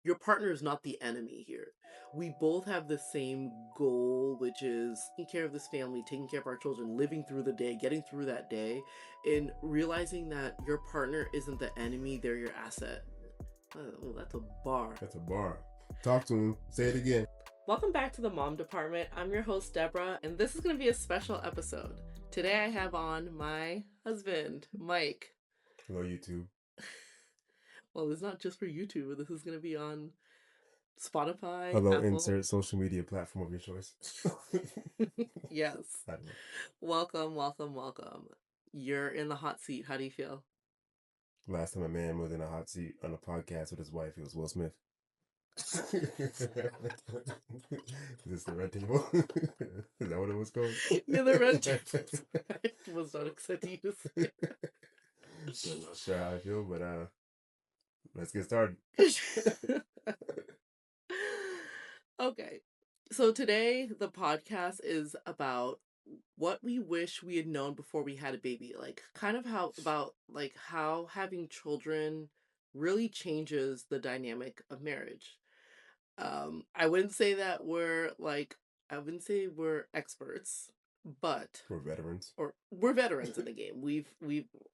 your partner is not the enemy here. We both have the same goal, which is taking care of this family, taking care of our children, living through the day, getting through that day, and realizing that your partner isn't the enemy, they're your asset. Oh, that's a bar. That's a bar. Talk to him. Say it again. Welcome back to the Mom Department. I'm your host, Deborah, and this is going to be a special episode. Today I have on my husband, Mike. Hello, YouTube. Well, it's not just for YouTube. This is going to be on Spotify. Hello, Apple. insert social media platform of your choice. Yes. Welcome. You're in the hot seat. How do you feel? Last time a man was in a hot seat on a podcast with his wife, it was Will Smith. Is this the red table? Is that what it was called? Yeah, the red table. I was not expecting you to say it. I'm not sure how I feel, but let's get started. Okay. So today the podcast is about what we wish we had known before we had a baby. Like kind of how having children really changes the dynamic of marriage. I wouldn't say that we're experts, but We're veterans. We're veterans in the game.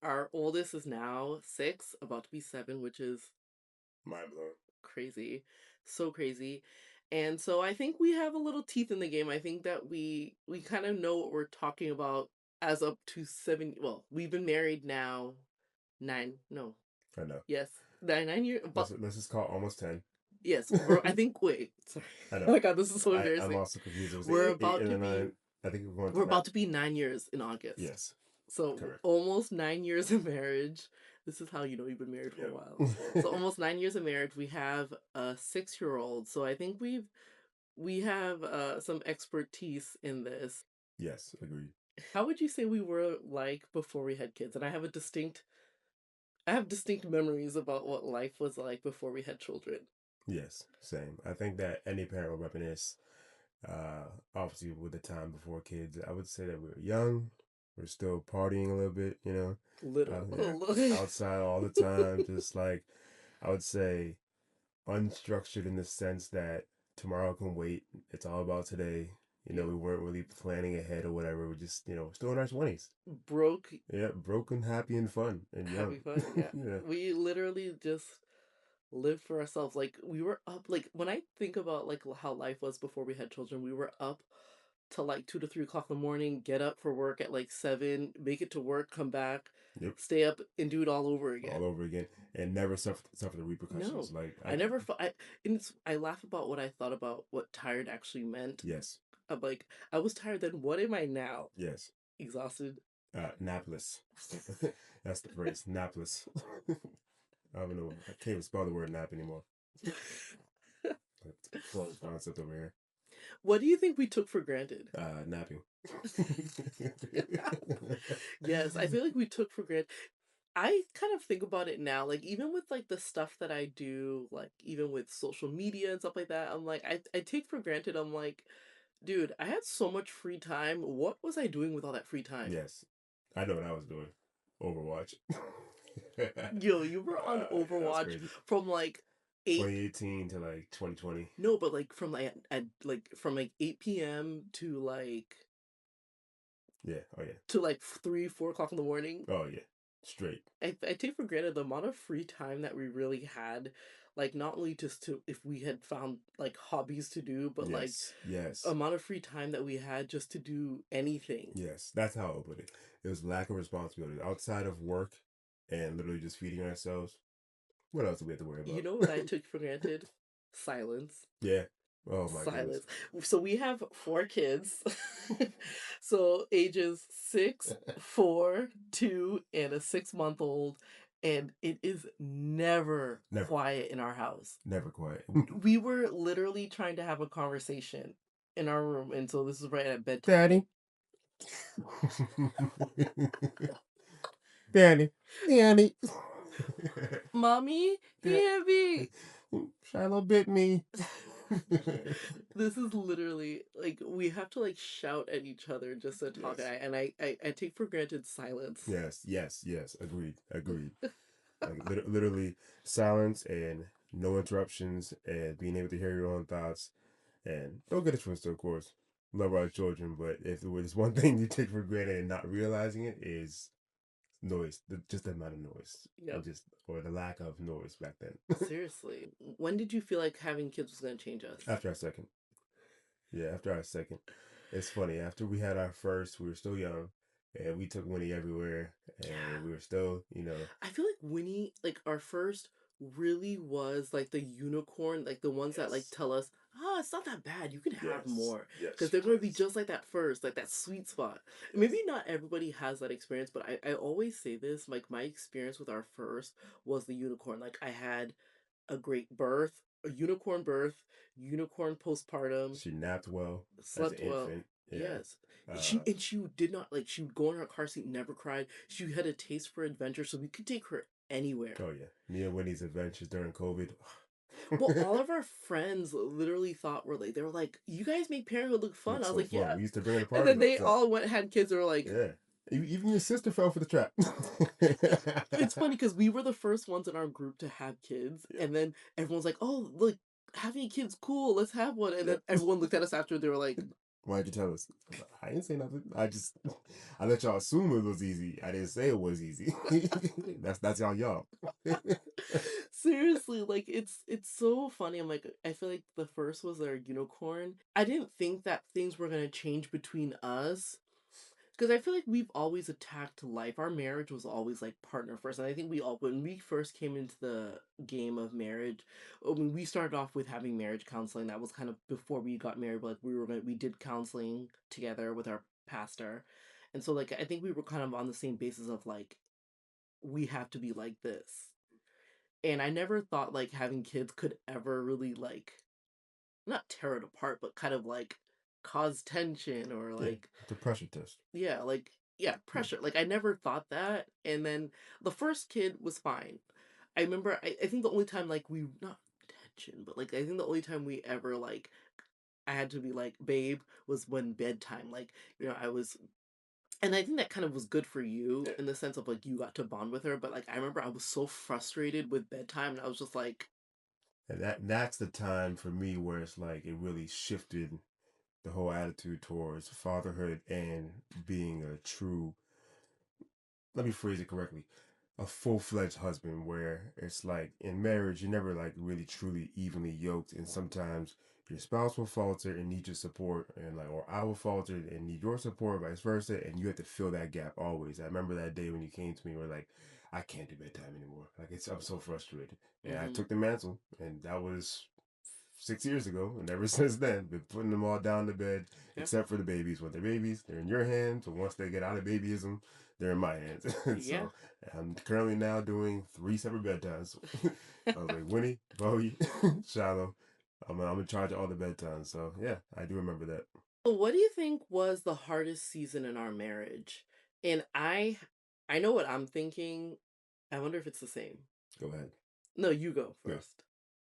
Our oldest is now 6, about to be 7, which is mind blowing. Crazy. So crazy. And so I think we have a little teeth in the game. I think that we kind of know what we're talking about as up to 7. Well, we've been married now 9. No. I know. Yes. 9 years. Let's just call it almost 10. Yes. I think, wait. Sorry. I know. Oh my God, this is so embarrassing. I'm also confused. It was we're eight, about eight to and be. 9. I think we're about to be 9 years in August. Yes. So correct. Almost 9 years of marriage. This is how you know you've been married for a while. So almost 9 years of marriage. We have a 6-year-old. So I think we have some expertise in this. Yes, agreed. How would you say we were like before we had kids? And I have distinct memories about what life was like before we had children. Yes, same. I think that any parent will reminisce, obviously with the time before kids. I would say that we were young. We're still partying a little bit, outside all the time. Just like, I would say, unstructured in the sense that tomorrow can wait. It's all about today. We weren't really planning ahead or whatever. We're just, still in our 20s. Broke. Yeah, broken, happy, and fun. And young. Happy fun, yeah. We literally just lived for ourselves. Like, we were up, like, when I think about, like, how life was before we had children, we were up till, like, 2 to 3 o'clock in the morning, get up for work at, like, 7, make it to work, come back, stay up, and do it all over again. All over again. And never suffer the repercussions. No. Like I laugh about what I thought about what tired actually meant. Yes. I'm like, I was tired then. What am I now? Yes. Exhausted. Napless. That's the phrase. Napless. I don't know. I can't even spell the word nap anymore. Concept over here. What do you think we took for granted? Napping. Yes, I feel like we took for granted. I kind of think about it now, like even with like the stuff that I do, like even with social media and stuff like that, I'm like, I take for granted, I'm like, dude, I had so much free time. What was I doing with all that free time? Yes. I know what I was doing. Overwatch. Yo, you were on Overwatch from like 2018 to like 2020. No, but like from like from 8 p.m. to like to like 3-4 o'clock in the morning. Oh yeah, straight. I take for granted the amount of free time that we really had. Like not only just to if we had found like hobbies to do, but yes, amount of free time that we had just to do anything. Yes, that's how I put it. It was lack of responsibility outside of work and literally just feeding ourselves. What else do we have to worry about? You know what I took for granted? Silence. Yeah. Oh my Silence. Goodness. So we have 4 kids. So ages 6, 4, 2, and a 6-month-old. And it is never quiet in our house. Never quiet. We were literally trying to have a conversation in our room. And so this is right at bedtime. Daddy. Daddy. Daddy. Mommy, heavy. Shiloh bit me. This is literally like we have to like shout at each other just to talk. Yes. And I take for granted silence. Yes. Agreed. Like literally silence and no interruptions, and being able to hear your own thoughts. And don't get it twisted, of course. Love our children, but if there was one thing you take for granted and not realizing it is noise, just the amount of noise, and Yep. just or the lack of noise back then. Seriously. When did you feel like having kids was going to change us? After our second, yeah, after our second, it's funny. After we had our first, we were still young, and we took Winnie everywhere, and Yeah. we were still, I feel like Winnie, like our first, really was like the unicorn, like the ones that like yes, tell us, ah, it's not that bad. You can have yes, more yes, because she they're going to be was. just like that first, like that sweet spot. Yes, Maybe not everybody has that experience, but I always say this, like my experience with our first was the unicorn. Like I had a great birth, a unicorn postpartum, she napped well as an slept well. infant. Yeah, Yes. uh, She did not like she would go in her car seat, never cried. She had a taste for adventure, so we could take her anywhere. oh yeah, me and Winnie's adventures during COVID. Well, all of our friends literally thought we're like they were like, "You guys make parenthood look fun." Looks I was so like, fun. "Yeah," We used to bring her to and parties then all they the time. all went had kids. They were like, Yeah, even your sister fell for the trap. it's funny because we were the first ones in our group to have kids, Yep, and then everyone's like, "Oh, look, having a kid's cool. Let's have one." And then yep. everyone looked at us after they were like, Why'd you tell us? I didn't say nothing. I let y'all assume it was easy. I didn't say it was easy. That's y'all. seriously, like it's so funny. I'm like, I feel like the first was our unicorn. I didn't think that things were gonna change between us because I feel like we've always attacked life. Our marriage was always like partner first, and I think we all when we first came into the game of marriage, when we started off with having marriage counseling, that was kind of before we got married. But like we did counseling together with our pastor, and so like I think we were kind of on the same basis of like we have to be like this. And I never thought like having kids could ever really like not tear it apart, but kind of like cause tension or Yeah, like the pressure test. yeah, like yeah, Yeah. pressure. Like I never thought that. And then the first kid was fine. I remember I think the only time like we not tension, but like I think the only time we ever like I had to be like, babe, was when bedtime. Like, I was and I think that kind of was good for you Yeah. in the sense of like you got to bond with her. But like I remember I was so frustrated with bedtime and I was just like, And that's the time for me where it's like it really shifted the whole attitude towards fatherhood and being a true, let me phrase it correctly, a full-fledged husband, where it's like in marriage you're never like really truly evenly yoked, and sometimes your spouse will falter and need your support, and like, or I will falter and need your support, vice versa, and you have to fill that gap always. I remember that day when you came to me and were like, I can't do bedtime anymore, like I'm so frustrated, and I mm-hmm, took the mantle, and that was 6 years ago, and ever since then, been putting them all down to bed, yeah, except for the babies. When they're babies, they're in your hands. But once they get out of babyism, they're in my hands. And yeah. so I'm currently now doing 3 separate bedtimes. I was like, Winnie, Bowie, Shallow. I'm in charge of all the bedtimes. So yeah, I do remember that. So what do you think was the hardest season in our marriage? And I know what I'm thinking. I wonder if it's the same. Go ahead. No, you go Go. first.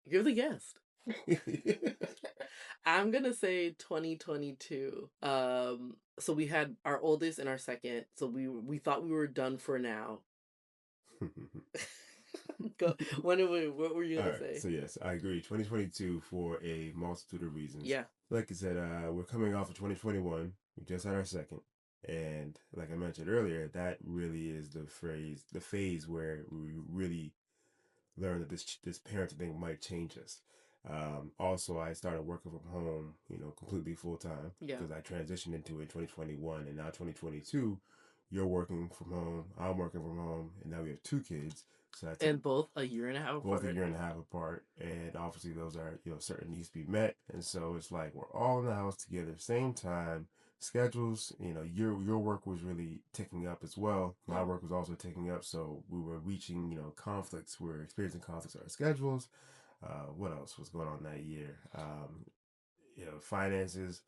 You're the guest. I'm gonna say 2022. So we had our oldest and our second. So we thought we were done for now. Go. What were you All gonna right. say? So yes, I agree. 2022 for a multitude of reasons. Yeah. Like I said, we're coming off of 2021. We just had our second, and like I mentioned earlier, that really is the phase where we really learn that this parenting thing might change us. Also, I started working from home, completely full time Yeah. because I transitioned into it in 2021, and now 2022, you're working from home, I'm working from home, and now we have 2 kids. So that's And both a year and a half both a apart. year and a half apart, and obviously those are certain needs to be met, and so it's like we're all in the house together, same time, schedules. Your work was really ticking up as well. My Oh. work was also ticking up, so we were reaching conflicts. We were experiencing conflicts in our schedules. What else was going on that year? Finances.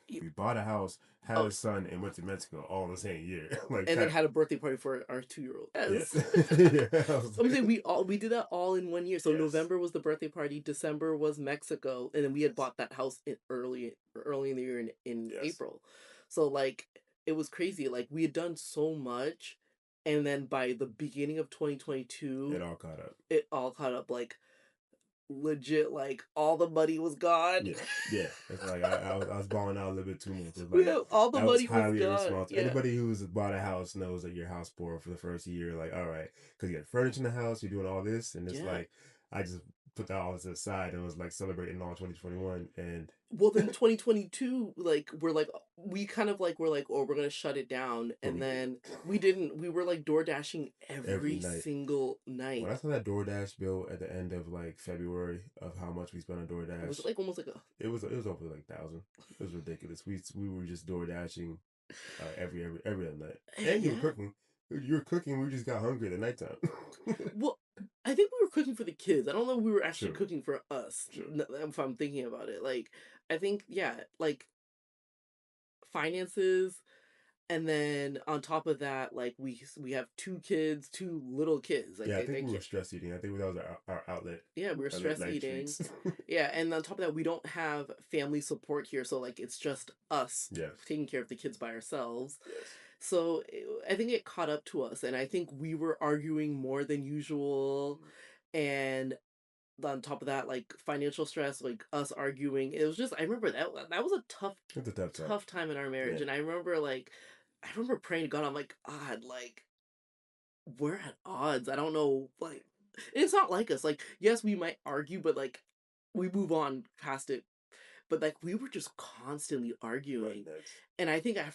y- We bought a house, had Oh, a son, and went to Mexico all in the same year. Like and then that. had a birthday party for our 2-year-old. Yes. Yes. Yeah. I was I'm saying like, we did that all in one year. So yes. November was the birthday party, December was Mexico, and then we had Yes. bought that house early in the year in Yes. April. So like it was crazy. Like we had done so much, and then by the beginning of It 2022, all caught up. it all caught up. Like legit like all the money was gone. Yeah, yeah. It's like I was balling out a little bit too much. It's We like have, all the that was money was highly gone. irresponsible. Yeah. Anybody who's bought a house knows that you're house poor for the first year. Like, all right, because you got furniture in the house, you're doing all this, and it's Yeah. like I just put that all to the side and was like celebrating all 2021, and Well, then 2022, like we're like we kind of like we're like, oh, we're gonna shut it down, but and we didn't then we didn't. We were like door dashing every every night. single When night. I saw that DoorDash bill at the end of like February of how much we spent on It was DoorDash, like almost like a it was over like 1,000. It was ridiculous. We were just door dashing every other night, and you were yeah. cooking. You were cooking. We just got hungry at the nighttime. Well, I think we were cooking for the kids. I don't know if we were actually True, cooking for us. true. If I'm thinking about it, like I think yeah, like finances, and then on top of that, like we have two kids, two little kids. Like Yeah, I think they we were can't. stress eating. I think that was our outlet, Yeah, we're our late stress night eating. treats. Yeah, and on top of that, we don't have family support here, so like it's just us Yes, taking care of the kids by ourselves. yes. So I think it caught up to us, and I think we were arguing more than usual, and on top of that, like financial stress, like us arguing. It was just I remember that was a It's a tough time. tough time in our marriage, Yeah, and I remember praying to God. I'm like, God, like we're at odds. I don't know, like it's not like us. Like yes, we might argue, but like we move on past it. But like we were just constantly right arguing, next. and I think at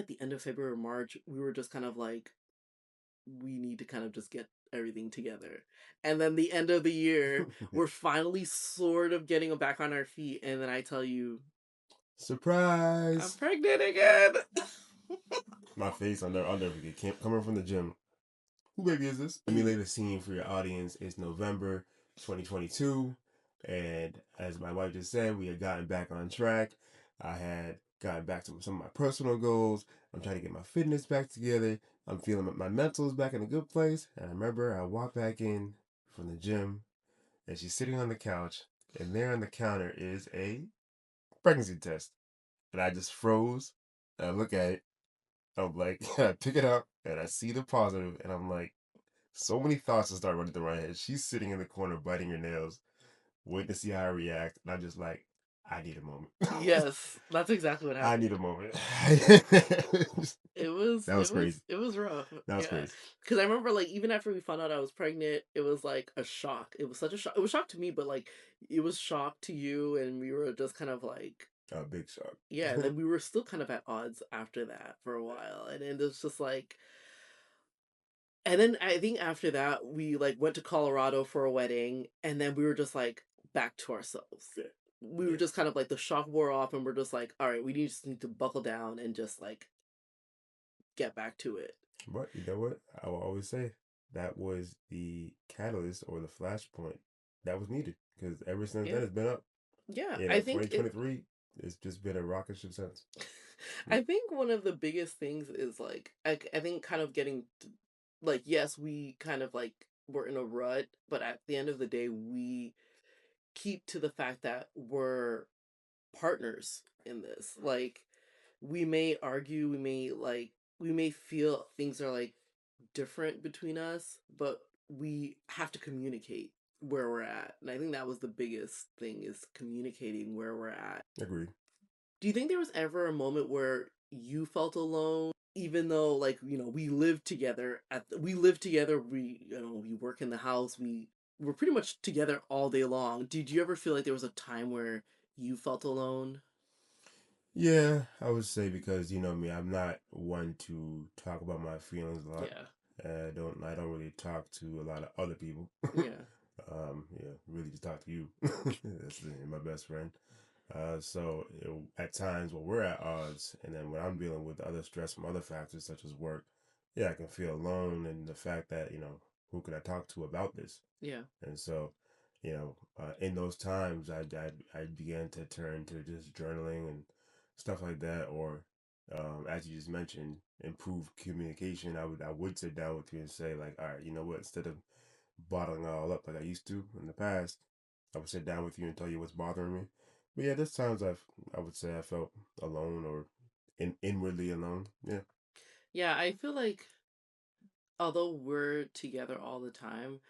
the end of February or March, we were just kind of like we need to kind of just get everything together. And then the end of the year, we're finally sort of getting back on our feet. And then I tell you, I'm Surprise! pregnant again. My face, I'll never forget. Coming from the gym. Who baby is this? Let me lay the scene for your audience. It's November 2022, and as my wife just said, we had gotten back on track. I had gotten back to some of my personal goals. I'm trying to get my fitness back together. I'm feeling my mental is back in a good place. And I remember I walked back in from the gym, and she's sitting on the couch, and there on the counter is a pregnancy test. And I just froze. And I look at it. I'm like, I pick it up, and I see the positive, and I'm like, so many thoughts that start running through my head. She's sitting in the corner biting her nails, waiting to see how I react. And I'm just like, I need a moment. Yes, that's exactly what I happened. need a moment. That was crazy. It was rough. That was Yeah. crazy. Cause I remember like even after we found out I was pregnant, it was like a shock. It was such a shock. It was shock to me, but like it was shock to you, and we were just kind of like A big shock. yeah, and then we were still kind of at odds after that for a while. And then it was just like and then I think after that we like went to Colorado for a wedding, and then we were just like back to ourselves. Yeah. We were Yeah. just kind of like the shock wore off, and we're just like, all right, just need to buckle down and just like get back to it. But you know what? I will always say that was the catalyst or the flashpoint that was needed. Because ever since then, Yeah. it's been up. Yeah. You know, I think it 2023, it's just been a rocket ship since. I think one of the biggest things is like I think kind of getting like yes, we kind of like we're in a rut, but at the end of the day we keep to the fact that we're partners in this. Like we may argue, we may feel things are like different between us, but we have to communicate where we're at. And I think that was the biggest thing is communicating where we're at. Agreed. Do you think there was ever a moment where you felt alone even though like, we live together we work in the house, we're pretty much together all day long. Did you ever feel like there was a time where you felt alone? Yeah, I would say because you know me, I'm not one to talk about my feelings a lot. Yeah. I don't really talk to a lot of other people. Yeah. Yeah, really just talk to you. That's my best friend. So at times when we're at odds, and then when I'm dealing with other stress from other factors such as work, yeah, I can feel alone, and the fact that who can I talk to about this? Yeah. And so, in those times, I began to turn to just journaling and stuff like that, or as you just mentioned, improve communication. I would sit down with you and say like, all right, you know what? Instead of bottling it all up like I used to in the past, I would sit down with you and tell you what's bothering me. But yeah, there's times I would say I felt alone or inwardly alone. Yeah. Yeah, I feel like although we're together all the time,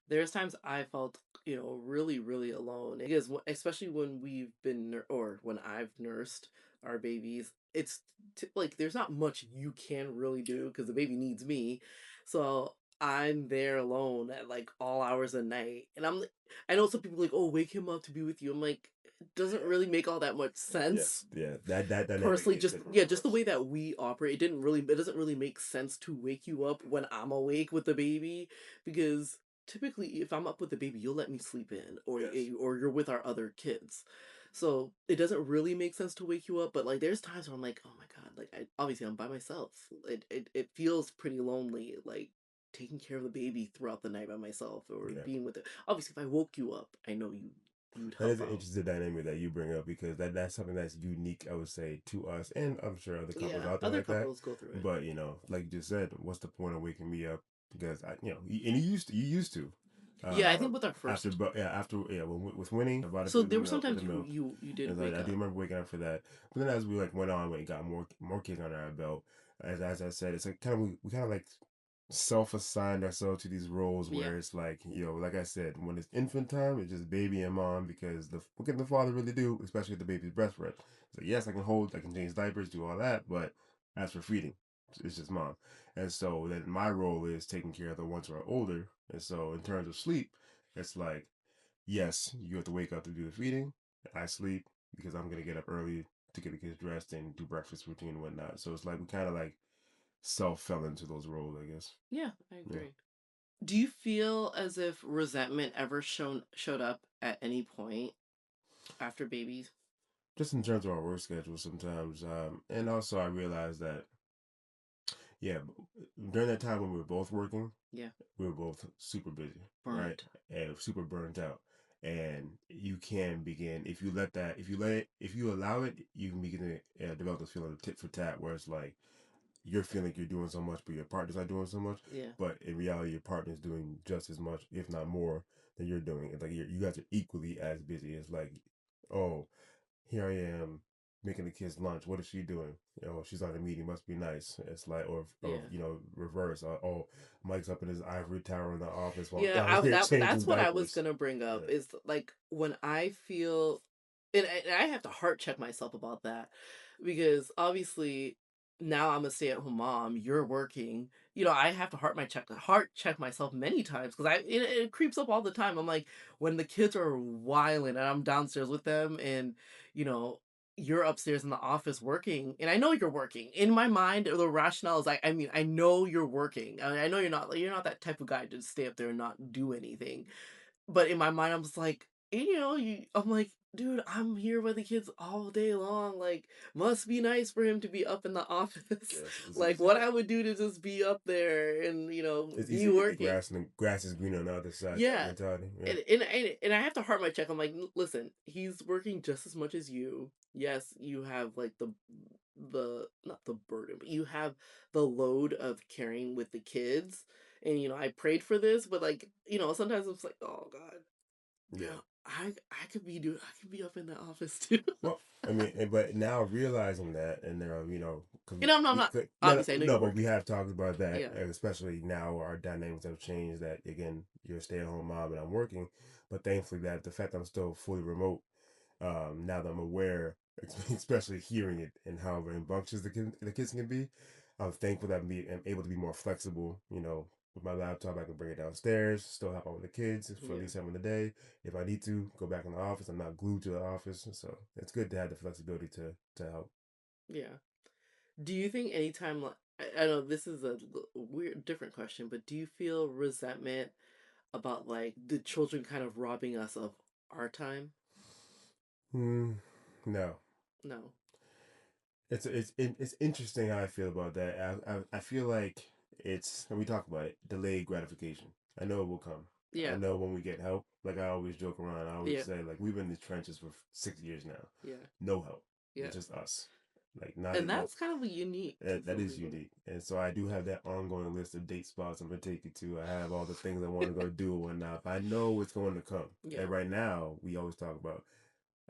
There's times I felt, really, really alone because especially when we've been or when I've nursed our babies, it's like there's not much you can really do because the baby needs me. So I'm there alone at like all hours of night, and I know some people are like, oh, wake him up to be with you. I'm like, it doesn't really make all that much sense Yes, yeah, that dynamic personally. is Just different yeah, for just the us. way that we operate, it doesn't really make sense to wake you up when I'm awake with the baby, because typically if I'm up with the baby you'll let me sleep in, Yes. or you're with our other kids, so it doesn't really make sense to wake you up. But like there's times where I'm like, oh my god, like obviously I'm by myself. It feels pretty lonely, like taking care of the baby throughout the night by myself or Yeah. being with it. Obviously if I woke you up I know you'd That help is an out. interesting dynamic that you bring up because that's something that's unique, I would say, to us, and I'm sure other couples Yeah, out there other like that. couples go through it. But like you just said, what's the point of waking me up? Because and you used to, Yeah, I uh, think with our after, first. but yeah, after with Winnie, about So to there were with sometimes the you milk, you did and so wake I do up. remember waking up for that. But then as we went on, we got more kids under our belt. As I said, it's like we kind of like self-assigned ourselves to these roles Yeah, where it's like, like I said, when it's infant time, it's just baby and mom because what can the father really do, especially if the baby's breastfed? So yes, I can change diapers, do all that, but as for feeding, it's just mom. And so then my role is taking care of the ones who are older. And so in terms of sleep, it's like, yes, you have to wake up to do the feeding. I sleep because I'm gonna get up early to get the kids dressed and do breakfast routine and whatnot. So it's like we kind of like self fell into those roles, I guess. yeah, I Yeah. agree. Do you feel as if resentment ever showed up at any point after babies? Just in terms of our work schedule sometimes. And also I realized that, yeah, during that time when we were both working, Yeah, we were both super busy, right? burnt. And super burnt out. And you can begin, if you allow it, you can begin to develop this feeling of tit for tat, where it's like you're feeling like you're doing so much, but your partner's not doing so much. Yeah, But in reality, your partner's doing just as much, if not more, than you're doing. It's like you guys are equally as busy. It's like, oh, here I am making the kids lunch. What is she doing? She's on a meeting. Must be nice. It's like, or yeah, reverse. Oh, Mike's up in his ivory tower in the office while yeah. I'm here That's changing what I was diapers. gonna bring up. Yeah, Is like when I feel, and I have to heart check myself about that, because obviously now I'm a stay at home mom. You're working. I have to heart check myself many times because it creeps up all the time. I'm like, when the kids are wilding and I'm downstairs with them, and you know you're upstairs in the office working, and I know you're working. In my mind, the rationale is like, I mean, I know you're working. I know you're not that type of guy to stay up there and not do anything. But in my mind, I'm just like, I'm like, dude, I'm here with the kids all day long. Like, must be nice for him to be up in the office. yes, it's Like, easy. what I would do to just be up there and It's be easy to get the working. grass is green on the other side type Yeah, mentality. Yeah, and I have to heart my check. I'm like, Listen, he's working just as much as you. Yes, you have like the not the burden, but you have the load of caring with the kids. And I prayed for this, but like sometimes it's like, oh God, yeah. I could be up in the office too. Well, I mean, but now realizing that, and because I'm we not could obviously I know you're but we working. have talked about that, Yeah, and especially now our dynamics have changed. That again, you're a stay-at-home mom and I'm working, but thankfully that the fact that I'm still fully remote, now that I'm aware, especially hearing it and how rambunctious the kids can be, I'm thankful that I'm able to be more flexible. With my laptop, I can bring it downstairs, still help out with the kids for at yeah, least 7 a day. If I need to go back in the office, I'm not glued to the office, so it's good to have the flexibility to help. yeah. Do you think anytime like I know this is a weird different question, but do you feel resentment about like the children kind of robbing us of our time? Hmm. No, No. it's interesting how I feel about that. I feel like it's, when we talk about it, delayed gratification. I know it will come. I Yeah. know when we get help. Like I always joke around. I always Yeah. say like we've been in the trenches for 6 years now. Yeah. No help. Yeah. It's just us. Like not And not that's kind of unique to that some is people. unique. And so I do have that ongoing list of date spots I'm gonna take you to. I have all the things I want to go do and whatnot. I know it's going to come. Yeah. And right now, we always talk about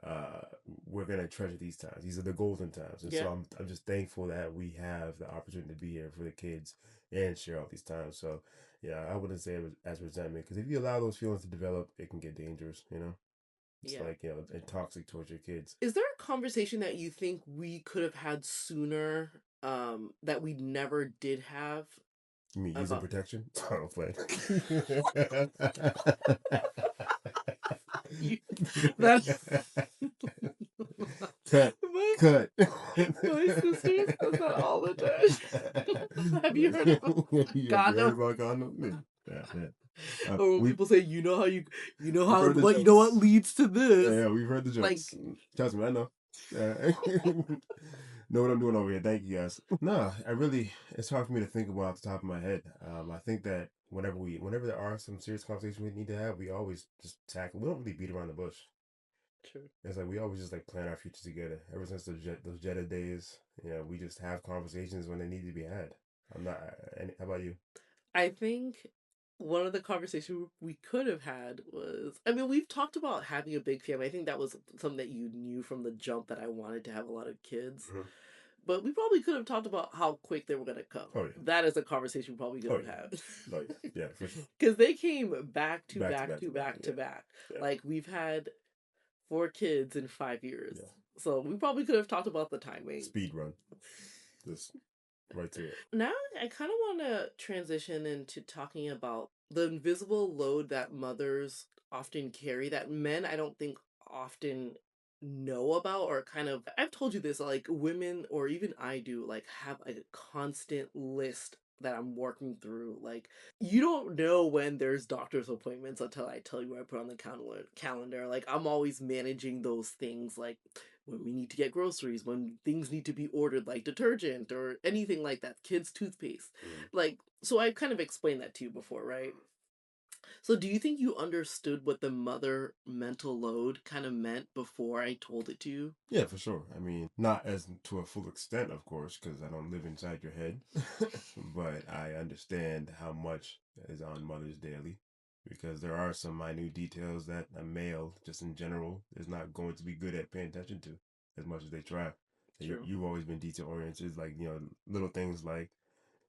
uh we're gonna treasure these times. These are the golden times. And so Yeah. I'm just thankful that we have the opportunity to be here for the kids and share all these times. So Yeah, I wouldn't say it was as resentment because if you allow those feelings to develop, it can get dangerous. It's Yeah. like and toxic towards your kids. Is there a conversation that you think we could have had sooner, that we never did have You mean using about protection? I don't play. you? That cut, my, cut. my sister says that all the time. Have you heard about You heard condom? about condom? Yeah, yeah. Or when We people say, we've heard the you know what jokes. leads to Yeah, this, yeah, we've heard the like, jokes. Trust me, I know. Know what I'm doing over here. Thank you guys. No, I really, it's hard for me to think about off the top of my head. I think that whenever there are some serious conversations we need to have, we always just tackle. We don't really beat around the bush. true. It's like we always just like plan our future together. Ever since those Jetta days, we just have conversations when they need to be had. I'm not. How about you? I think one of the conversations we could have had was, I mean, we've talked about having a big family. I think that was something that you knew from the jump that I wanted to have a lot of kids. Mhm. But we probably could have talked about how quick they were going to come. Oh yeah. That is a conversation we probably could Oh have yeah. had. Oh yeah. Yeah, for sure. Because they came back to Back to back back to to back. back to Yeah. back. Yeah. Like, we've had 4 kids in 5 years. Yeah. So we probably could have talked about the timing. Speed run. Just right to it. Now I kind of want to transition into talking about the invisible load that mothers often carry that men I don't think often know about, or kind of, I've told you this, like, women or even I do, like, have like a constant list that I'm working through. Like, you don't know when there's doctor's appointments until I tell you I put on the calendar. Like, I'm always managing those things, like when we need to get groceries, when things need to be ordered, like detergent or anything like that, kids' toothpaste. Mm. Like, so I've kind of explained that to you before, right? So do you think you understood what the mother mental load kind of meant before I told it to you? Yeah, for sure. I mean, not as to a full extent, of course, because I don't live inside your head, but I understand how much is on mothers daily. Because there are some minute details that a male, just in general, is not going to be good at paying attention to as much as they try. True. You've always been detail oriented, like little things like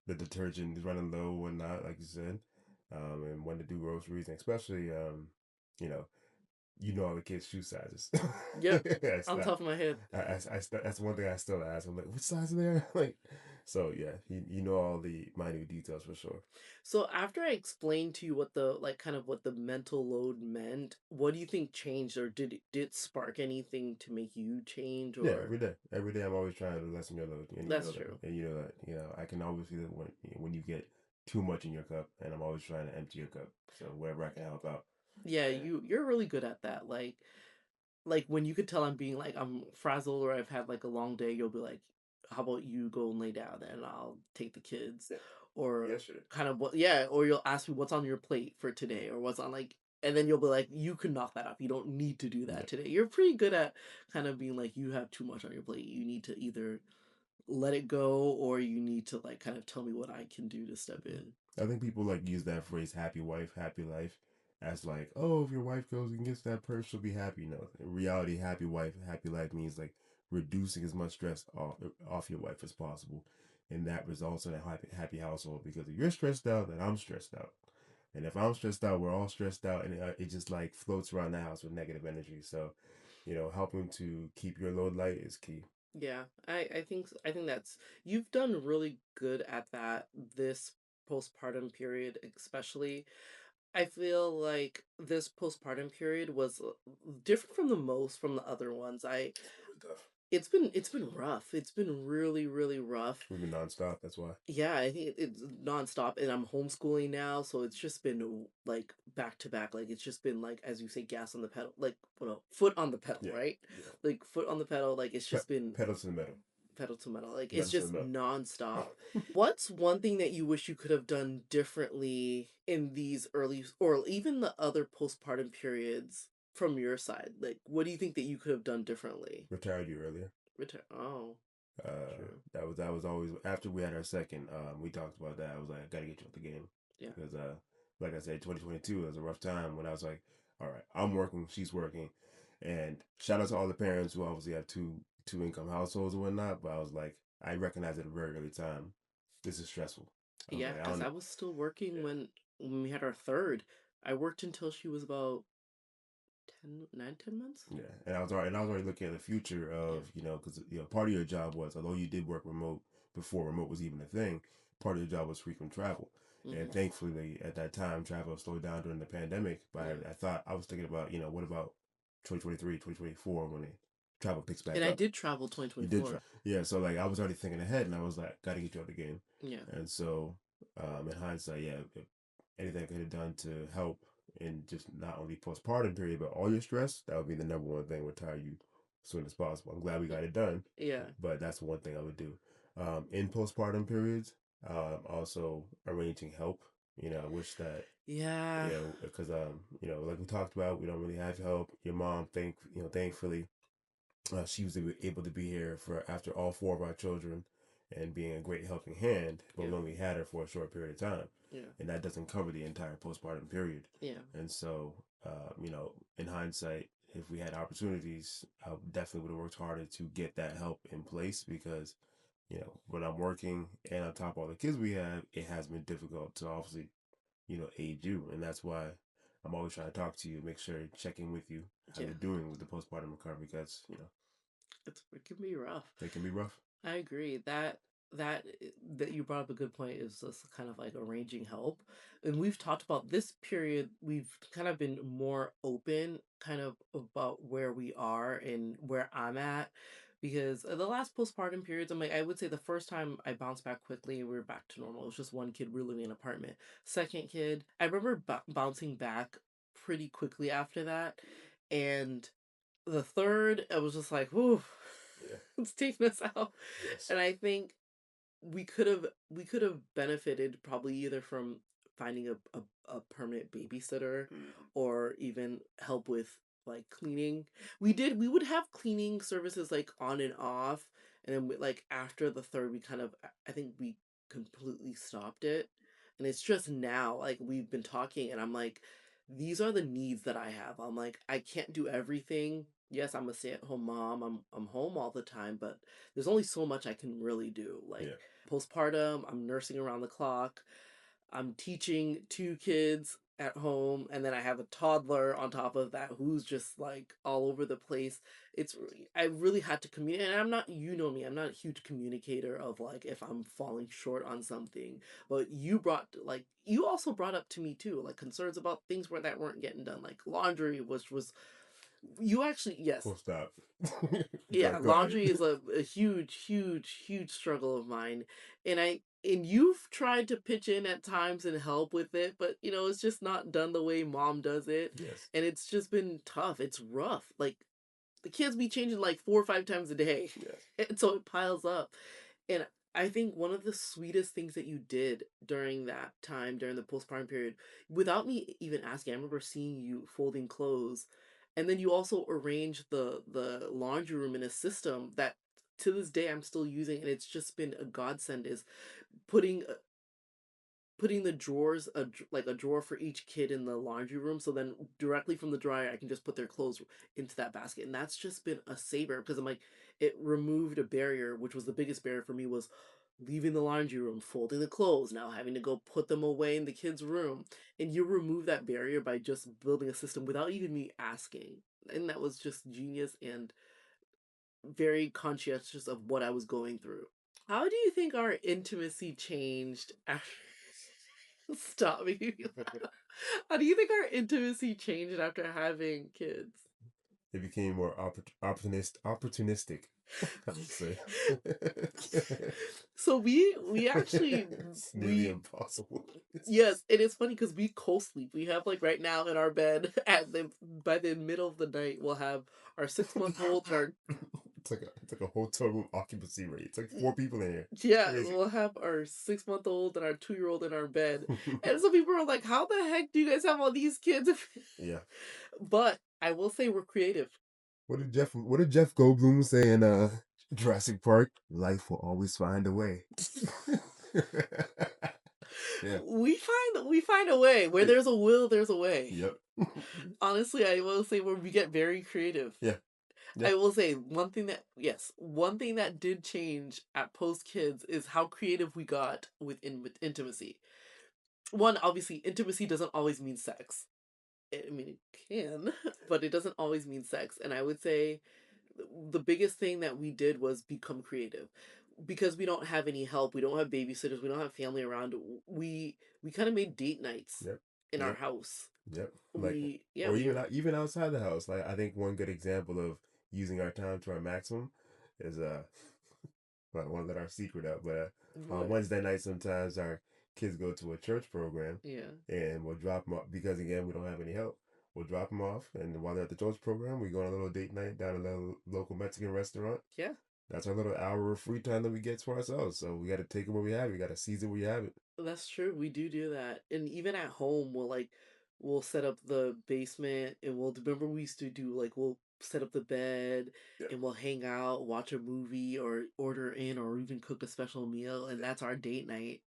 the detergent is running low, whatnot, like you said, and when to do groceries, and especially, you know, all the kids' shoe sizes. Yep. That's On not. top of my head. That's one thing I still ask. I'm like, which size are they? Like, so yeah, you know all the minute details for sure. So after I explained to you what the, like, kind of what the mental load meant, what do you think changed, or did it spark anything to make you change, Yeah, or? every day I'm always trying to lessen your load, and That's true. you know that I can always feel it when you get too much in your cup, and I'm always trying to empty your cup. So wherever I can help out. Yeah, you're really good at that. Like when you could tell I'm being, like, I'm frazzled or I've had like a long day, you'll be like, how about you go and lay down and I'll take the kids? Yeah. Or Yesterday. kind of what, yeah, or you'll ask me what's on your plate for today, or what's on, like, and then you'll be like, you can knock that off. You don't need to do Yeah. that today. You're pretty good at kind of being like, you have too much on your plate. You need to either let it go, or you need to, like, kind of tell me what I can do to step in. I think people like use that phrase "happy wife, happy life" as like, oh, if your wife goes and gets that purse, she'll be happy. No, in reality, happy wife, happy life means like reducing as much stress off your wife as possible, and that results in a happy household. Because if you're stressed out, then I'm stressed out, and if I'm stressed out, we're all stressed out, and it just like floats around the house with negative energy. So, helping to keep your load light is key. Yeah, I think that's, you've done really good at that this postpartum period, especially. I feel like this postpartum period was different from from the other ones. Really tough. It's been rough. It's been really, really rough. We've been nonstop. That's why. Yeah, I think it's nonstop, and I'm homeschooling now, so it's just been like back to back. Like, it's just been, like, as you say, gas on the pedal, like, well, no, foot on the pedal, Yeah. right? Yeah. Like, foot on the pedal. Like, it's just been Pedal to the metal. pedal to metal. Like, it's Metal to the just metal. nonstop. What's one thing that you wish you could have done differently in these early, or even the other postpartum periods from your side? Like, what do you think that you could have done differently? Retired you earlier. Return. Oh, true. That was always after we had our second. We talked about that. I was like, I gotta get you out the game Yeah. because, like I said, 2022 was a rough time when I was like, all right, I'm working, she's working, and shout out to all the parents who obviously have two income households and whatnot. But I was like, I recognized at a very early time, this is stressful. I was Yeah, like, I because don't I know. was still working Yeah. when. when we had our third, I worked until she was about 10 months. Yeah, and I was already looking at the future Yeah. of because part of your job was, although you did work remote before remote was even a thing, part of your job was frequent travel, and Mm-hmm. thankfully at that time travel slowed down during the pandemic. But Yeah. I thought I was thinking about what about 2023, 2024 when it travel picks And back I up. did travel You did 2024. travel, yeah. So like I was already thinking ahead, and I was like, got to get you out of the game. Yeah. And so, in hindsight, yeah, if anything I could have done to help in just not only postpartum period, but all your stress, that would be the number one thing, retire you as soon as possible. I'm glad we got it done, Yeah. but that's one thing I would do. In postpartum periods, also arranging help. I wish that, Yeah. because like we talked about, we don't really have help. Your mom, thankfully, she was able to be here for after all four of our children and being a great helping hand, but we Yeah. only had her for a short period of time. Yeah. And that doesn't cover the entire postpartum period. Yeah. And so, in hindsight, if we had opportunities, I definitely would have worked harder to get that help in place because, when I'm working and on top of all the kids we have, it has been difficult to obviously, aid you. And that's why I'm always trying to talk to you, make sure checking with you how Yeah. you're doing with the postpartum recovery because, It can be rough. they can be rough. I agree that that you brought up a good point is just kind of like arranging help. And we've talked about this period, we've kind of been more open kind of about where we are and where I'm at because the last postpartum periods, I'm like I would say the first time I bounced back quickly, we were back to normal. It was just one kid, we were living in an apartment. Second kid, I remember bouncing back pretty quickly after that. And the third, I was just like, whew, Yeah. it's taking us out. Yes. And I think we could have benefited probably either from finding a permanent babysitter or even help with like cleaning. We would have cleaning services like on and off, and then like after the third we kind of I think we completely stopped it. And it's just now like we've been talking and I'm like these are the needs that I have. I'm like I can't do everything. Yes, I'm a stay-at-home mom. I'm home all the time, but there's only so much I can really do. Like Yeah. postpartum, I'm nursing around the clock. I'm teaching two kids at home, and then I have a toddler on top of that who's just like all over the place. I really had to communicate, and I'm not, you know me, I'm not a huge communicator of like if I'm falling short on something. But you also brought up to me too, like concerns about things that weren't getting done, like laundry, which was you actually yes. Full stop. Yeah, Go ahead. laundry is a huge, huge, huge struggle of mine. And you've tried to pitch in at times and help with it, but it's just not done the way mom does it. Yes. And it's just been tough. It's rough. Like the kids be changing like 4 or 5 times a day. Yes. And so it piles up. And I think one of the sweetest things that you did during that time, during the postpartum period, without me even asking, I remember seeing you folding clothes, and then you also arranged the laundry room in a system that to this day I'm still using, and it's just been a godsend. Is putting putting the drawers like a drawer for each kid in the laundry room, so then directly from the dryer I can just put their clothes into that basket, and that's just been a saver because I'm like it removed a barrier, which was the biggest barrier for me was leaving the laundry room, folding the clothes, now having to go put them away in the kids room. And you remove that barrier by just building a system without even me asking. And that was just genius and very conscientious of what I was going through. How do you think our intimacy changed after stop me? How do you think our intimacy changed after having kids? It became more opportunistic. I would say. So we actually It's nearly we impossible. yes, it is funny because we co-sleep. We have like right now in our bed at the by the middle of the night we'll have our 6 month old and our It's like a hotel room occupancy rate. It's like four people in here. yeah, Crazy. we'll have our 6 month old and our 2 year old in our bed. And some people are like, how the heck do you guys have all these kids? Yeah. But I will say we're creative. What did Jeff Goldblum say in Jurassic Park? Life will always find a way. Yeah. We find a way. Where there's a will, there's a way. Yep. Honestly, I will say where we get very creative. Yeah. Yeah. I will say one thing that did change at post kids is how creative we got with intimacy. one, obviously, intimacy doesn't always mean sex. I mean, it can, but it doesn't always mean sex. And I would say the biggest thing that we did was become creative because we don't have any help. We don't have babysitters. We don't have family around. We kind of made date nights Yep. in our Yep. house. Yep. Like, We yeah or we even even outside the house. Like, I think one good example of using our time to our maximum is well, I won't let our secret out, but on what Wednesday night sometimes our kids go to a church program, yeah and we'll drop them off because again we don't have any help. We'll drop them off, and while they're at the church program, we go on a little date night down at a local Mexican restaurant. yeah That's our little hour of free time that we get to ourselves. So we got to take it where we have it. We got to seize it where you have it. That's true. We do that. And even at home, we'll set up the basement and we'll remember we used to do like we'll set up the bed Yeah. and we'll hang out, watch a movie or order in or even cook a special meal and that's our date night.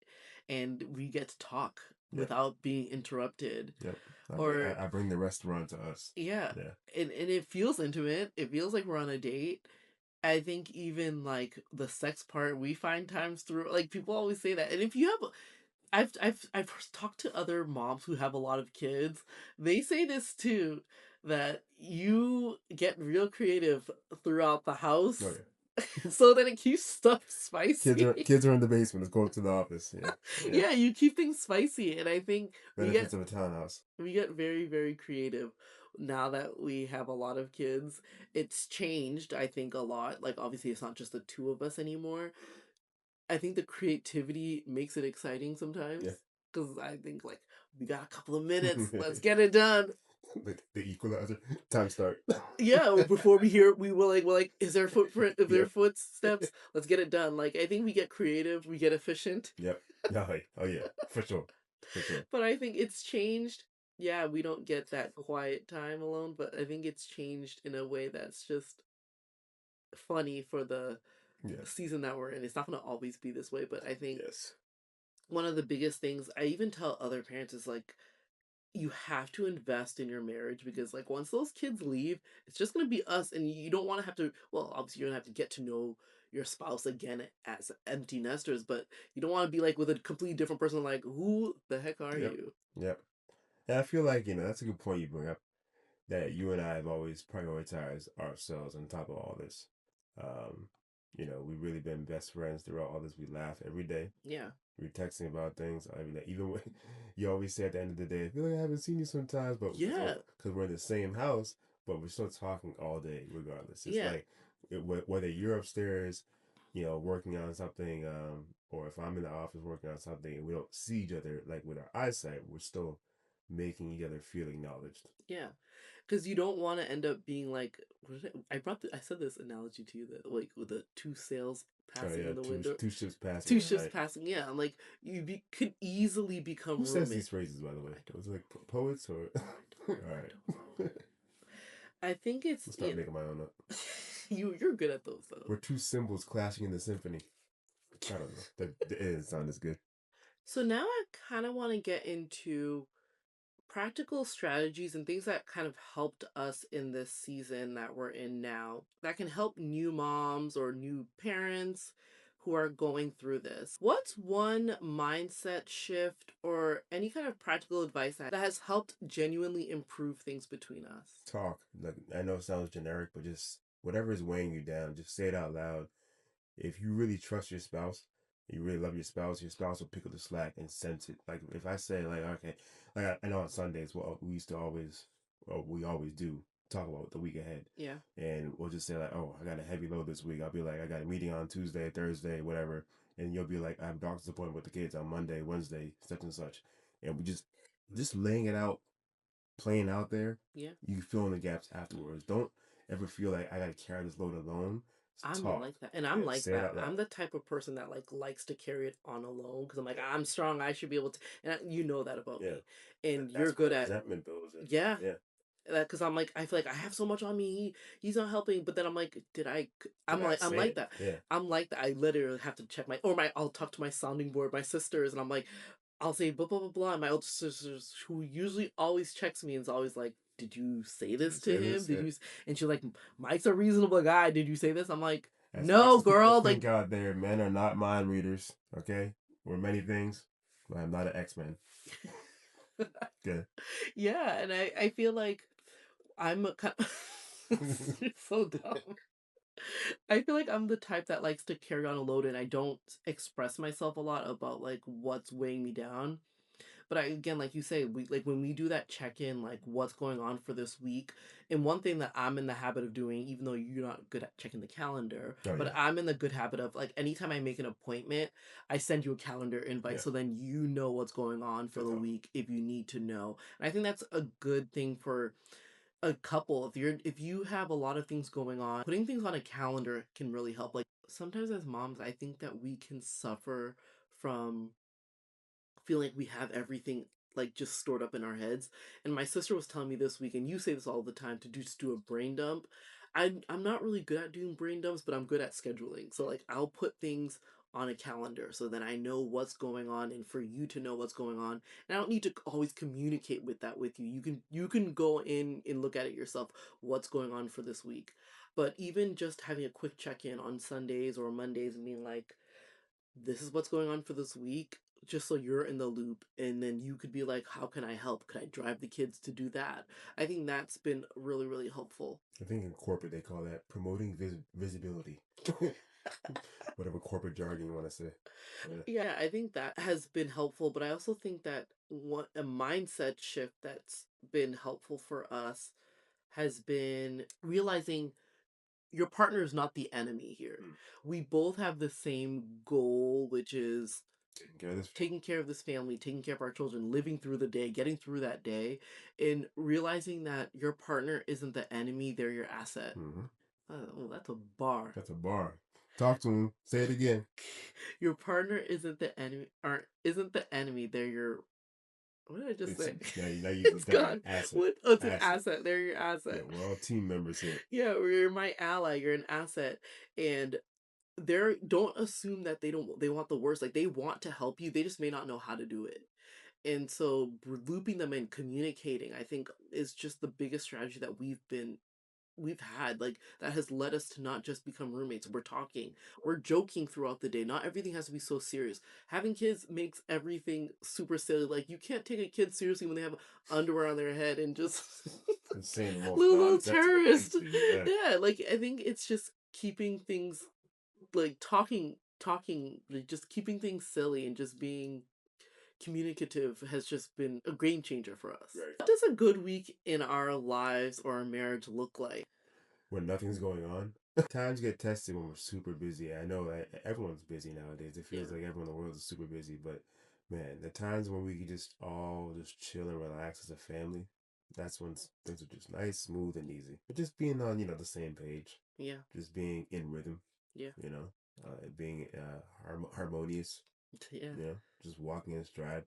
And we get to talk Yeah. without being interrupted. Yep. Or I bring the restaurant to us. yeah. Yeah. And it feels intimate. It feels like we're on a date. I think even like the sex part we find times through like people always say that. And if you have I've talked to other moms who have a lot of kids. They say this too, that you get real creative throughout the Oh house, yeah. so that it keeps stuff spicy. Kids are in the basement. Let's go to the office. Yeah. Yeah. Yeah, you keep things spicy, and I think Benefits of a townhouse. we get very very creative now that we have a lot of kids. It's changed, I think, a lot. Like obviously, it's not just the two of us anymore. I think the creativity makes it exciting sometimes Yeah. because I think like we got a couple of minutes, let's get it done. The equalizer. Time start. Yeah, before we hear, we're like, is there a footprint? If there are Yep. footsteps, let's get it done. Like I think we get creative, we get efficient, Yep. Oh yeah. For sure. For sure. but I think it's changed. Yeah, we don't get that quiet time alone, but I think it's changed in a way that's just funny for the Yeah. season that we're in. It's not going to always be this way, but I think Yes. one of the biggest things I even tell other parents is like you have to invest in your marriage because like once those kids leave, it's just gonna be us and you don't want to have to well, obviously you're gonna have to get to know your spouse again as empty nesters, but you don't want to be like with a completely different person like who the heck are Yep. you? Yep. And I feel like that's a good point you bring up. That you and I have always prioritized ourselves on top of all this. Um, we've really been best friends throughout all this. We laugh every day. Yeah. We're texting about things. I mean, even when you always say at the end of the day, I feel like I haven't seen you sometimes, but Yeah. because we're in the same house, but we're still talking all day regardless. It's Yeah. like whether you're upstairs, working on something, or if I'm in the office working on something and we don't see each other, like with our eyesight, we're still making each other feel acknowledged. Yeah. Because you don't want to end up being like I said this analogy to you that like with the two sails Oh passing yeah, in the window, two ships passing two at ships night. passing. Yeah, I'm like could easily become Who says roommates. these phrases, by the way? I don't Was it like know. poets or? I All don't know. I don't know. right. I think it's I'll start making my own up. you're good at those though. We're two cymbals clashing in the symphony. I don't know. It doesn't sound as good. So now I kind of want to get into practical strategies and things that kind of helped us in this season that we're in now that can help new moms or new parents who are going through this. What's one mindset shift or any kind of practical advice that has helped genuinely improve things between us? Talk. Like, I know it sounds generic, but just whatever is weighing you down, just say it out loud. If you really trust your spouse, you really love your spouse will pick up the slack and sense it. Like if I say like, okay, like I know on Sundays, well, we used to always, or we always do talk about the week ahead. Yeah. And we'll just say like, oh, I got a heavy load this week. I'll be like, I got a meeting on Tuesday, Thursday, whatever. And you'll be like, I have a doctor's appointment with the kids on Monday, Wednesday, such and such. And we just laying it out, playing out there, Yeah. you fill in the gaps afterwards. Don't ever feel like I gotta carry this load alone. Just I'm talk. like that. And I'm Yeah, like say it that. out I'm loud. the type of person that like likes to carry it on alone because I'm like I'm strong. I should be able to and you know that about Yeah. me. And you're That's where good the at resentment builds in. yeah. Yeah. Because I'm like I feel like I have so much on me. He's not helping, but then I'm like, did I? Did I I'm say like it? that. Yeah. I'm like that. I literally have to check my I'll talk to my sounding board, my sisters, and I'm like, I'll say blah blah blah blah. And my older sisters, who usually always checks me, and is always like, did you say Did you this to say him? this? Did Yeah. you? And she's like, Mike's a reasonable guy. Did you say this? I'm like, As much no, as people girl. think Like out there, men are not mind readers. Okay, we're many things, but I'm not an X-Men. Okay. Yeah, and I feel like I'm a kind You're so dumb. I feel like I'm the type that likes to carry on a load and I don't express myself a lot about like what's weighing me down. But I again, like you say, we like when we do that check in, like what's going on for this week. And one thing that I'm in the habit of doing, even though you're not good at checking the calendar, Oh but yeah. I'm in the good habit of like anytime I make an appointment, I send you a calendar invite Yeah. so then you know what's going on for That's the all. week if you need to know. And I think that's a good thing for a couple. If you have a lot of things going on, putting things on a calendar can really help. Like sometimes as moms, I think that we can suffer from feel like we have everything like just stored up in our heads. And my sister was telling me this week, and you say this all the time, to just do a brain dump. I'm not really good at doing brain dumps, but I'm good at scheduling. So like I'll put things on a calendar so then I know what's going on and for you to know what's going on. And I don't need to always communicate with that with you. You can go in and look at it yourself what's going on for this week. But even just having a quick check-in on Sundays or Mondays and being like, this is what's going on for this week, just so you're in the loop, and then you could be like, how can I help? Could I drive the kids to do that? I think that's been really, really helpful. I think in corporate they call that promoting visibility. Whatever corporate jargon you want to say. Yeah. Yeah, I think that has been helpful, but I also think that what a mindset shift that's been helpful for us has been realizing your partner is not the enemy here. Mm. We both have the same goal, which is Taking care of this. taking care of this family, taking care of our children, living through the day, getting through that day, and realizing that your partner isn't the enemy, they're your asset. Mm-hmm. Oh, that's a bar. That's a bar. Talk to him. Say it again. Your partner isn't the enemy, or isn't the enemy, they're your. What did I just It's say? now you It's got it. gone. Asset. What? Oh, it's an Asset. asset. They're your Yeah, asset. we're all team members here. Yeah, you're my ally. You're an asset, and they're don't assume that they want the worst. Like they want to help you. They just may not know how to do it. And so looping them in, communicating, I think is just the biggest strategy that we've had, like that has led us to not just become roommates. We're talking, we're joking throughout the day. Not everything has to be so serious. Having kids makes everything super silly. Like you can't take a kid seriously when they have underwear on their head and just And saying the most little nonsensical things terrorist. to you. Yeah. Yeah, like I think it's just keeping things like talking like just keeping things silly and just being communicative has just been a game changer for us. Right. What does a good week in our lives or our marriage look like? When nothing's going on. Times get tested when we're super busy. I know that everyone's busy nowadays. It feels Yeah. like everyone in the world is super busy, but man, the times when we can just all just chill and relax as a family, that's when things are just nice, smooth, and easy. But just being on, the same page, Yeah. just being in rhythm, Yeah. being harmonious, Yeah. just walking in stride.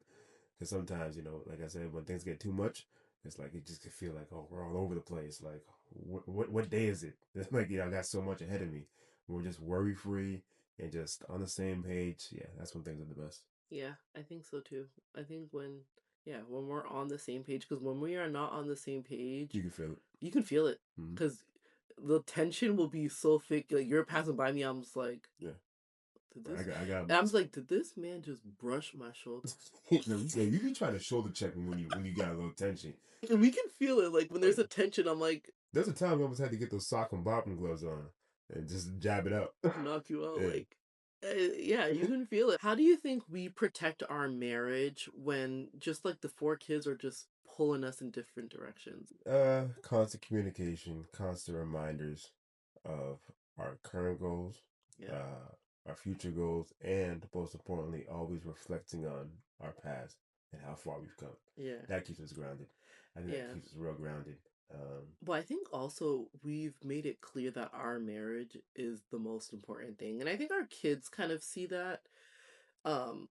Because sometimes, like I said, when things get too much, it's like it just can feel like, oh, we're all over the place. Like, what day is it? It's like, I got so much ahead of me. We're just worry free and just on the same page. Yeah, that's when things are the best. Yeah, I think so too. I think when we're on the same page, because when we are not on the same page, You can feel it. you can feel it. Mm-hmm. Because the tension will be so thick. Like you're passing by me, I'm just like, Yeah, did I this? got, I got. And I'm just like, did this man just brush my shoulder? You be trying to shoulder check me when you got a little tension. And we can feel it. Like when Oh there's a yeah, tension, I'm like, there's a time we almost had to get those sock and bopping gloves on and just jab it out. knock you out. Yeah. Like, yeah, you can feel it. How do you think we protect our marriage when just like the four kids are just pulling us in different directions? Constant communication, constant reminders of our current goals, Yeah, our future goals, and most importantly, always reflecting on our past and how far we've come. yeah, That keeps us grounded. I think that yeah. keeps us real grounded. Well, I think also we've made it clear that our marriage is the most important thing. And I think our kids kind of see that.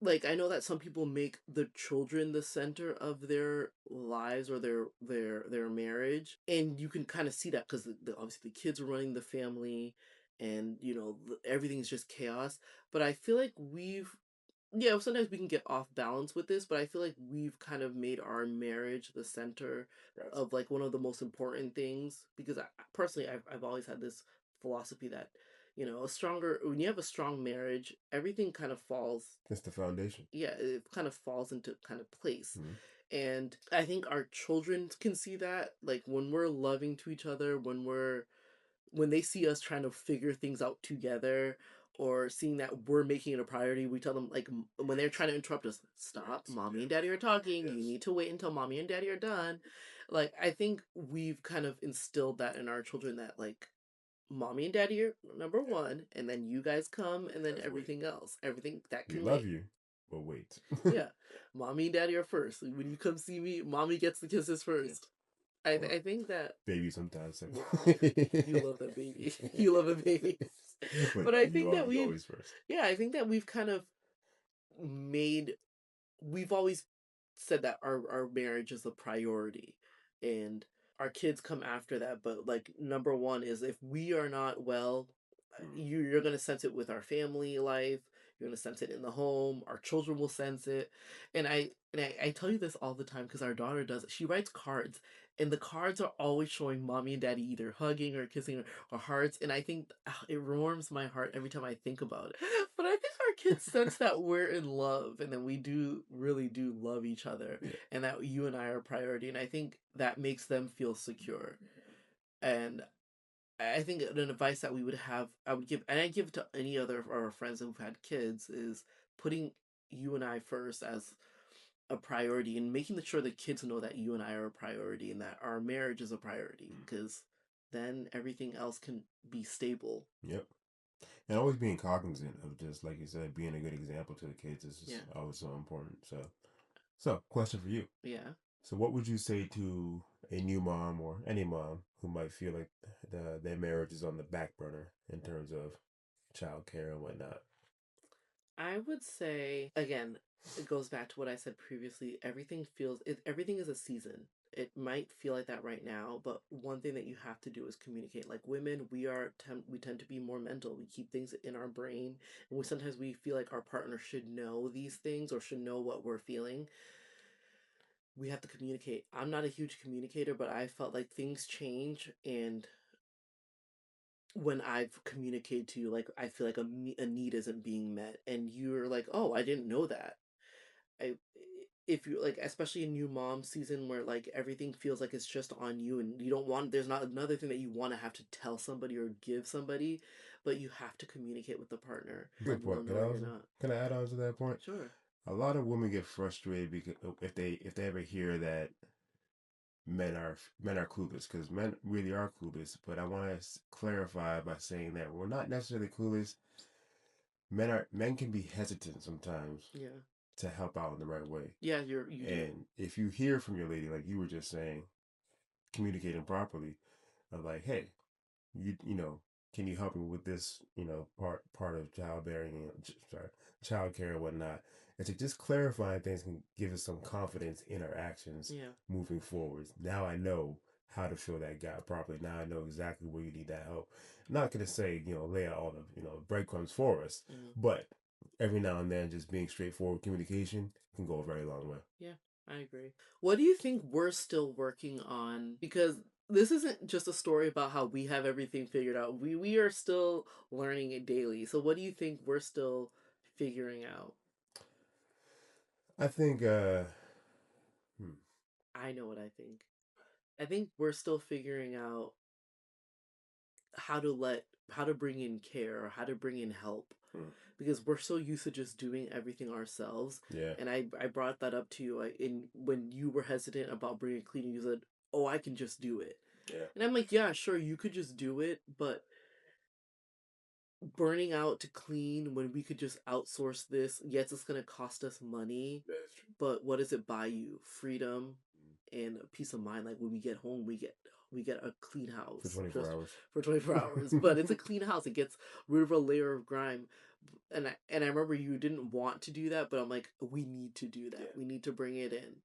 Like I know that some people make the children the center of their lives or their marriage, and you can kind of see that because obviously the kids are running the family, and everything's just chaos. But I feel like we've yeah, sometimes we can get off balance with this, but I feel like we've kind of made our marriage the center Right. of like one of the most important things because personally I've always had this philosophy that A stronger, when you have a strong marriage, everything kind of falls, It's the foundation. yeah, it kind of falls into kind of place. Mm-hmm. And I think our children can see that, like when we're loving to each other, when they see us trying to figure things out together, or seeing that we're making it a priority, we tell them, like, when they're trying to interrupt us, stop, Right. mommy Yeah. and daddy are talking, you Yes. need to wait until mommy and daddy are done. Like, I think we've kind of instilled that in our children, that like mommy and daddy are number Yeah. one, and then you guys come, and You then guys wait. everything else, everything that We can love wait. you, but wait. Yeah, mommy and daddy are first. When you come see me, mommy gets the kisses Yeah. first. Well, I think that, baby sometimes. yeah, you love that baby. You love a baby. But But I you think that you we've, always first. yeah, I think that we've kind of made, we've always said that our marriage is a priority, and our kids come after that. But like number one is, if we are not well, Mm. you're going to sense it with our family life, you're going to sense it in the home, our children will sense it. And I tell you this all the time, because our daughter does it. She writes cards, and the cards are always showing mommy and daddy either hugging or kissing, or hearts. And I think, it warms my heart every time I think about it. But I think our kids sense that we're in love, and that we do really do love each other, Yeah. and that you and I are a priority. And I think that makes them feel secure. And I think an advice that we would have, I would give, and I give to any other of our friends who've had kids, is putting you and I first as a priority, and making sure the kids know that you and I are a priority, and that our marriage is a priority, Mm. because then everything else can be stable. Yep. And always being cognizant of, just like you said, being a good example to the kids is just Yeah. always so important. So question for you. Yeah. So, what would you say to a new mom or any mom who might feel like their marriage is on the back burner in terms of childcare and whatnot? I would say, again, it goes back to what I said previously. Everything is a season. It might feel like that right now, but one thing that you have to do is communicate. Like women, we tend to be more mental. We keep things in our brain, and we feel like our partner should know these things, or should know what we're feeling. We have to communicate. I'm not a huge communicator, but I felt like things change, and when I've communicated to you, like I feel like a need isn't being met, and you're like, "Oh, I didn't know that." I If you like, especially in new mom season, where like everything feels like it's just on you, and you don't want, there's not another thing that you want to have to tell somebody or give somebody, but you have to communicate with the partner, Good letting them point. know that you're not. Can I add on to that point? Sure. A lot of women get frustrated because if they ever hear that men are clueless, because men really are clueless. But I want to clarify by saying that we're not necessarily clueless. Men can be hesitant sometimes Yeah. to help out in the right way. Yeah, you do. And if you hear from your lady, like you were just saying, communicating properly, of like, hey, you know, can you help me with this, part of childbearing and sorry, childcare and whatnot, and to just clarifying things can give us some confidence in our actions Yeah. moving forward. Now I know how to fill that gap properly. Now I know exactly where you need that help. I'm not gonna say, lay out all the, breadcrumbs for us, Mm. but every now and then just being straightforward communication can go a very long way. Yeah, I agree. What do you think we're still working on? Because this isn't just a story about how we have everything figured out. We are still learning it daily. So what do you think we're still figuring out? I think hmm, I know what I think. I think we're still figuring out how to bring in care, or how to bring in help, hmm, because we're so used to just doing everything ourselves. yeah, And I brought that up to you, in when you were hesitant about bringing cleaning. You said, "Oh, I can just do it." yeah, And I'm like, "Yeah, sure, you could just do it, but burning out to clean when we could just outsource this, yes, it's going to cost us money, that is true. but what does it buy you? Freedom and a peace of mind. Like when we get home, we get a clean For house 24 just hours. for 24 hours, but it's a clean house. It gets rid of a layer of grime." And I remember you didn't want to do that, but I'm like, we need to do that. Yeah. We need to bring it in.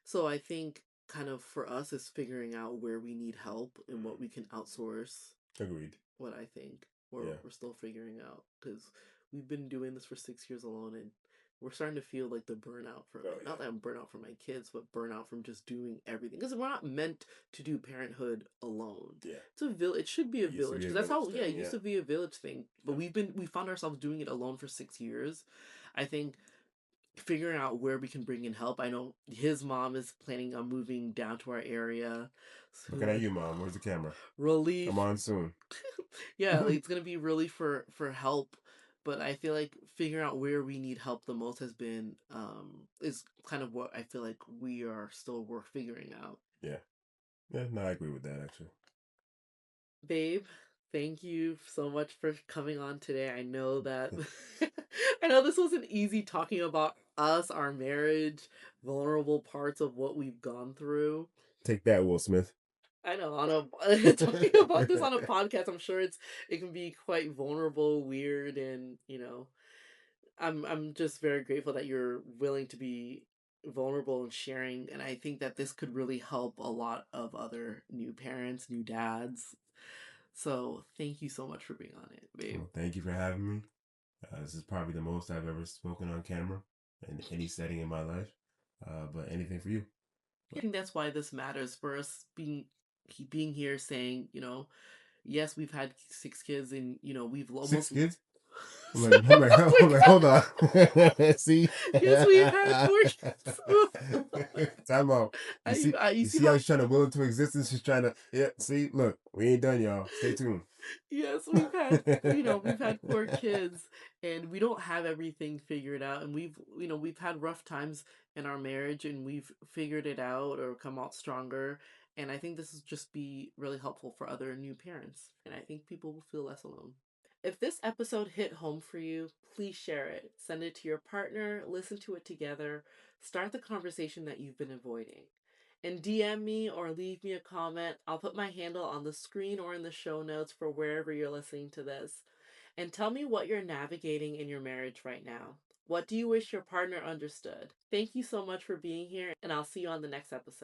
So I think kind of for us is figuring out where we need help and what we can outsource. Agreed. What I think we're Yeah. we're still figuring out, because we've been doing this for 6 years alone, and we're starting to feel like the burnout for Oh like, not yeah. that I'm burnout for my kids, but burnout from just doing everything, because we're not meant to do parenthood alone. Yeah. It's a village. It should be a It used to village, be a because that's village how, yeah, thing. it used Yeah. to be a village thing, but Yeah. we found ourselves doing it alone for 6 years. I think figuring out where we can bring in help. I know his mom is planning on moving down to our area Looking soon. at you, mom. Where's the camera? I'm Relief. on soon. Yeah, like, it's gonna be really for help, but I feel like figuring out where we need help the most has been is kind of what I feel like we are still worth figuring out. Yeah. Yeah. No, I agree with that actually. Babe, thank you so much for coming on today. I know that I know this wasn't easy talking about us, our marriage, vulnerable parts of what we've gone through. Take that, Will Smith. I know, on a talking about this on a podcast, I'm sure it can be quite vulnerable, weird, and I'm just very grateful that you're willing to be vulnerable and sharing, and I think that this could really help a lot of other new parents, new dads. So thank you so much for being on it, babe. Well, thank you for having me. This is probably the most I've ever spoken on camera in any setting in my life. But anything for you. I think that's why this matters for us being here saying, yes, we've had 6 kids, and we've Six almost. kids? Oh my Hold on. god! See, Yes, we've had 4 kids. time out. You You see see how how. she's trying to will into existence. She's trying to, yeah. See, look, we ain't done, y'all. Stay tuned. Yes, we've had 4 kids, and we don't have everything figured out, and we've had rough times in our marriage, and we've figured it out or come out stronger. And I think this will just be really helpful for other new parents, and I think people will feel less alone. If this episode hit home for you, please share it. Send it to your partner, listen to it together, start the conversation that you've been avoiding. And DM me or leave me a comment. I'll put my handle on the screen or in the show notes for wherever you're listening to this. And tell me what you're navigating in your marriage right now. What do you wish your partner understood? Thank you so much for being here, and I'll see you on the next episode.